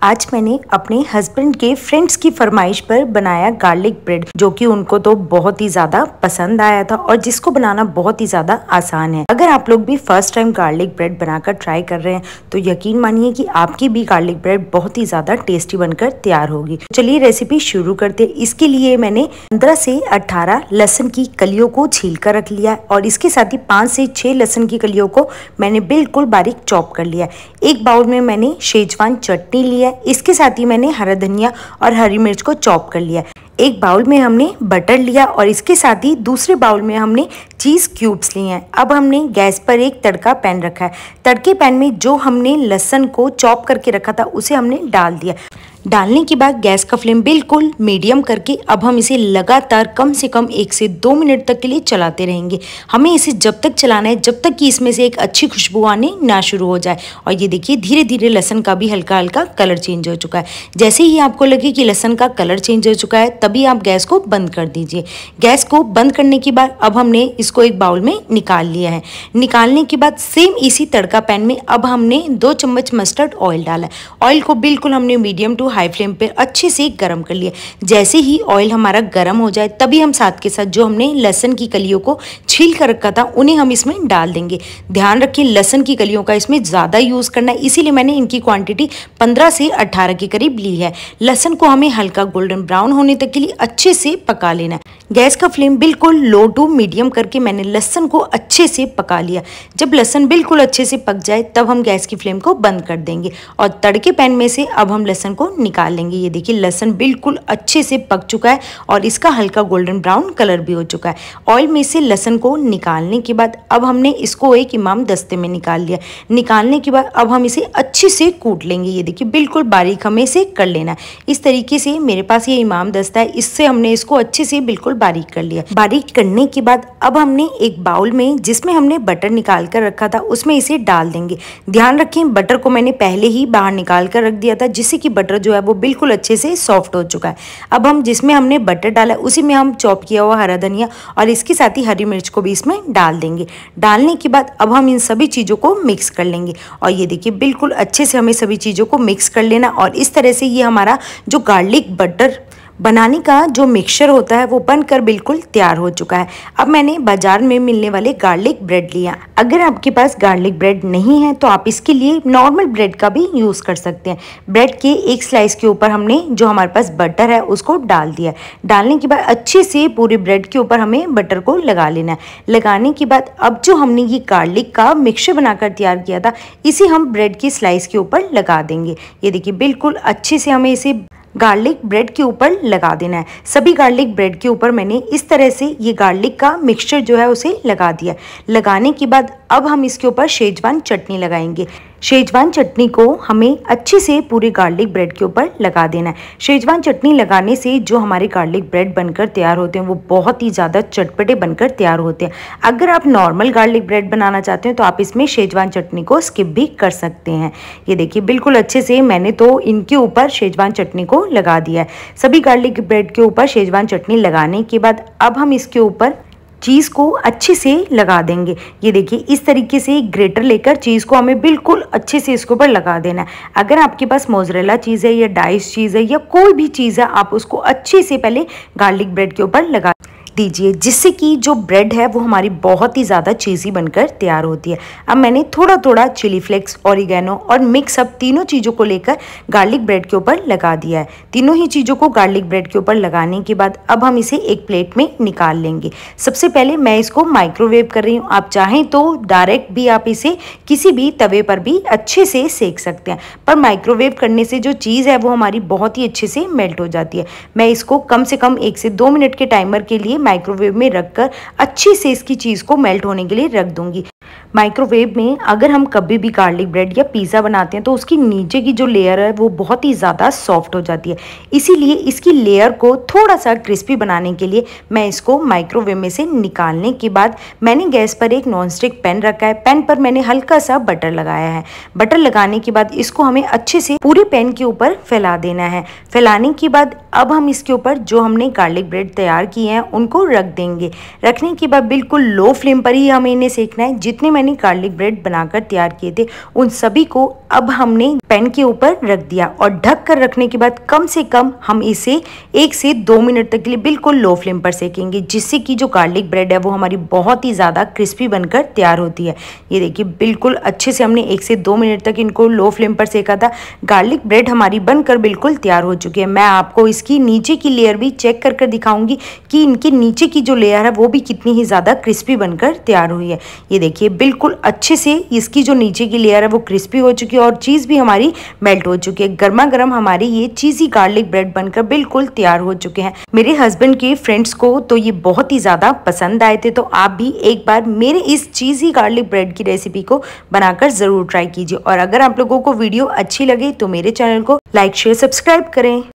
आज मैंने अपने हस्बैंड के फ्रेंड्स की फरमाइश पर बनाया गार्लिक ब्रेड, जो कि उनको तो बहुत ही ज्यादा पसंद आया था और जिसको बनाना बहुत ही ज्यादा आसान है। अगर आप लोग भी फर्स्ट टाइम गार्लिक ब्रेड बनाकर ट्राई कर रहे हैं तो यकीन मानिए कि आपकी भी गार्लिक ब्रेड बहुत ही ज्यादा टेस्टी बनकर तैयार होगी। चलिए रेसिपी शुरू करते हैं। इसके लिए मैंने 15 से 18 लहसुन की कलियों को छील कर रख लिया और इसके साथ ही 5 से 6 लहसुन की कलियों को मैंने बिल्कुल बारीक चॉप कर लिया। एक बाउल में मैंने शेजवान चटनी लिया, इसके साथ ही मैंने हरा धनिया और हरी मिर्च को चॉप कर लिया। एक बाउल में हमने बटर लिया और इसके साथ ही दूसरे बाउल में हमने चीज़ क्यूब्स लिए हैं। अब हमने गैस पर एक तड़का पैन रखा है। तड़के पैन में जो हमने लहसुन को चॉप करके रखा था उसे हमने डाल दिया। डालने के बाद गैस का फ्लेम बिल्कुल मीडियम करके अब हम इसे लगातार कम से कम 1 से 2 मिनट तक के लिए चलाते रहेंगे। हमें इसे जब तक चलाना है जब तक कि इसमें से एक अच्छी खुशबू आने ना शुरू हो जाए। और ये देखिए धीरे धीरे लहसुन का भी हल्का हल्का कलर चेंज हो चुका है। जैसे ही आपको लगे कि लहसुन का कलर चेंज हो चुका है तभी आप गैस को बंद कर दीजिए। गैस को बंद करने के बाद अब हमने इसको एक बाउल में निकाल लिया है। निकालने के बाद सेम इसी तड़का पैन में अब हमने 2 चम्मच मस्टर्ड ऑयल डाला है। ऑयल को बिल्कुल हमने मीडियम टू हाई फ्लेम पे अच्छे से गरम कर लिया। जैसे ही ऑयल हमारा गरम हो जाए तभी हम साथ के साथ जो हमने लहसुन की कलियों को छील कर रखा था उन्हें हम इसमें डाल देंगे। ध्यान रखिए लहसुन की कलियों का इसमें ज़्यादा यूज़ करना है, इसीलिए मैंने इनकी क्वांटिटी 15 से 18 के करीब ली है। लहसुन को हमें हल्का गोल्डन ब्राउन होने तक के लिए अच्छे से पका लेना है। गैस का फ्लेम बिल्कुल लो टू मीडियम करके मैंने लहसुन को अच्छे से पका लिया। जब लहसुन बिल्कुल अच्छे से पक जाए तब हम गैस की फ्लेम को बंद कर देंगे और तड़के पैन में से अब हम लहसुन को निकाल लेंगे। ये देखिए लहसुन बिल्कुल अच्छे से पक चुका है और इसका हल्का गोल्डन ब्राउन कलर भी हो चुका है। ऑयल में से लहसुन को निकालने के बाद अब हमने इसको एक इमाम दस्ते में निकाल लिया। निकालने के बाद अब हम इसे अच्छे से कूट लेंगे। ये देखिए बिल्कुल बारीक हमें इसे कर लेना है। इस तरीके से मेरे पास ये इमाम दस्ता है, इससे हमने इसको अच्छे से बिल्कुल बारीक कर लिया। बारीक करने के बाद अब हमने एक बाउल में जिसमें हमने बटर निकाल कर रखा था उसमें इसे डाल देंगे। ध्यान रखें बटर को मैंने पहले ही बाहर निकाल कर रख दिया था जिससे कि बटर जो है वो बिल्कुल अच्छे से सॉफ्ट हो चुका है। अब हम जिसमें हमने बटर डाला उसी में हम चॉप किया हुआ हरा धनिया और इसके साथ ही हरी मिर्च को भी इसमें डाल देंगे। डालने के बाद अब हम इन सभी चीज़ों को मिक्स कर लेंगे और ये देखिए बिल्कुल अच्छे से हमें सभी चीज़ों को मिक्स कर लेना। और इस तरह से ये हमारा जो गार्लिक बटर बनाने का जो मिक्सचर होता है वो बनकर बिल्कुल तैयार हो चुका है। अब मैंने बाजार में मिलने वाले गार्लिक ब्रेड लिया। अगर आपके पास गार्लिक ब्रेड नहीं है तो आप इसके लिए नॉर्मल ब्रेड का भी यूज़ कर सकते हैं। ब्रेड के एक स्लाइस के ऊपर हमने जो हमारे पास बटर है उसको डाल दिया। डालने के बाद अच्छे से पूरे ब्रेड के ऊपर हमें बटर को लगा लेना है। लगाने के बाद अब जो हमने ये गार्लिक का मिक्सचर बनाकर तैयार किया था इसे हम ब्रेड की स्लाइस के ऊपर लगा देंगे। ये देखिए बिल्कुल अच्छे से हमें इसे गार्लिक ब्रेड के ऊपर लगा देना है। सभी गार्लिक ब्रेड के ऊपर मैंने इस तरह से ये गार्लिक का मिक्सचर जो है उसे लगा दिया। लगाने के बाद अब हम इसके ऊपर शेजवान चटनी लगाएंगे। शेजवान चटनी को हमें अच्छे से पूरे गार्लिक ब्रेड के ऊपर लगा देना है। शेजवान चटनी लगाने से जो हमारे गार्लिक ब्रेड बनकर तैयार होते हैं वो बहुत ही ज़्यादा चटपटे बनकर तैयार होते हैं। अगर आप नॉर्मल गार्लिक ब्रेड बनाना चाहते हैं तो आप इसमें शेजवान चटनी को स्किप भी कर सकते हैं। ये देखिए बिल्कुल अच्छे से मैंने तो इनके ऊपर शेजवान चटनी को लगा दिया है। सभी गार्लिक ब्रेड के ऊपर शेजवान चटनी लगाने के बाद अब हम इसके ऊपर चीज़ को अच्छे से लगा देंगे। ये देखिए इस तरीके से ग्रेटर लेकर चीज़ को हमें बिल्कुल अच्छे से इसके ऊपर लगा देना है। अगर आपके पास मोज़रेला चीज़ है या डाइस चीज़ है या कोई भी चीज़ है आप उसको अच्छे से पहले गार्लिक ब्रेड के ऊपर लगा दीजिए जिससे कि जो ब्रेड है वो हमारी बहुत ही ज़्यादा चीज़ी बनकर तैयार होती है। अब मैंने थोड़ा थोड़ा चिली फ्लेक्स, ऑरिगेनो और मिक्स अप तीनों चीज़ों को लेकर गार्लिक ब्रेड के ऊपर लगा दिया है। तीनों ही चीज़ों को गार्लिक ब्रेड के ऊपर लगाने के बाद अब हम इसे एक प्लेट में निकाल लेंगे। सबसे पहले मैं इसको माइक्रोवेव कर रही हूँ। आप चाहें तो डायरेक्ट भी आप इसे किसी भी तवे पर भी अच्छे से सेक सकते हैं, पर माइक्रोवेव करने से जो चीज़ है वो हमारी बहुत ही अच्छे से मेल्ट हो जाती है। मैं इसको कम से कम 1 से 2 मिनट के टाइमर के लिए माइक्रोवेव में रखकर अच्छी से इसकी चीज़ को मेल्ट होने के लिए रख दूंगी। माइक्रोवेव में अगर हम कभी भी गार्लिक ब्रेड या पिज़्ज़ा बनाते हैं तो उसकी नीचे की जो लेयर है वो बहुत ही ज़्यादा सॉफ्ट हो जाती है। इसीलिए इसकी लेयर को थोड़ा सा क्रिस्पी बनाने के लिए मैं इसको माइक्रोवेव में से निकालने के बाद मैंने गैस पर एक नॉनस्टिक पैन रखा है। पैन पर मैंने हल्का सा बटर लगाया है। बटर लगाने के बाद इसको हमें अच्छे से पूरे पैन के ऊपर फैला देना है। फैलाने के बाद अब हम इसके ऊपर जो हमने गार्लिक ब्रेड तैयार किए हैं उनको रख देंगे। रखने के बाद बिल्कुल लो फ्लेम पर ही हमें इन्हें सेकना है। जितने मैंने गार्लिक ब्रेड बनाकर तैयार किए थे उन सभी को अब हमने पैन के ऊपर रख दिया और ढक कर रखने के बाद कम से कम हम इसे 1 से 2 मिनट तक के लिए बिल्कुल लो फ्लेम पर सेकेंगे, जिससे कि जो गार्लिक ब्रेड है वो हमारी बहुत ही ज़्यादा क्रिस्पी बनकर तैयार होती है। ये देखिए बिल्कुल अच्छे से हमने 1 से 2 मिनट तक इनको लो फ्लेम पर सेका था। गार्लिक ब्रेड हमारी बनकर बिल्कुल तैयार हो चुकी है। मैं आपको इसकी नीचे की लेयर भी चेक कर दिखाऊंगी कि इनके नीचे की जो लेयर है वो भी कितनी ही ज़्यादा क्रिस्पी बनकर तैयार हुई है। ये देखिए बिल्कुल अच्छे से इसकी जो नीचे की लेयर है वो क्रिस्पी हो चुकी है और चीज़ भी हमारी मेल्ट हो चुकी है। गर्मा गर्म हमारी ये चीज़ी गार्लिक ब्रेड बनकर बिल्कुल तैयार हो चुके हैं। मेरे हस्बैंड के फ्रेंड्स को तो ये बहुत ही ज़्यादा पसंद आए थे, तो आप भी एक बार मेरे इस चीज़ी गार्लिक ब्रेड की रेसिपी को बनाकर ज़रूर ट्राई कीजिए। और अगर आप लोगों को वीडियो अच्छी लगे तो मेरे चैनल को लाइक शेयर सब्सक्राइब करें।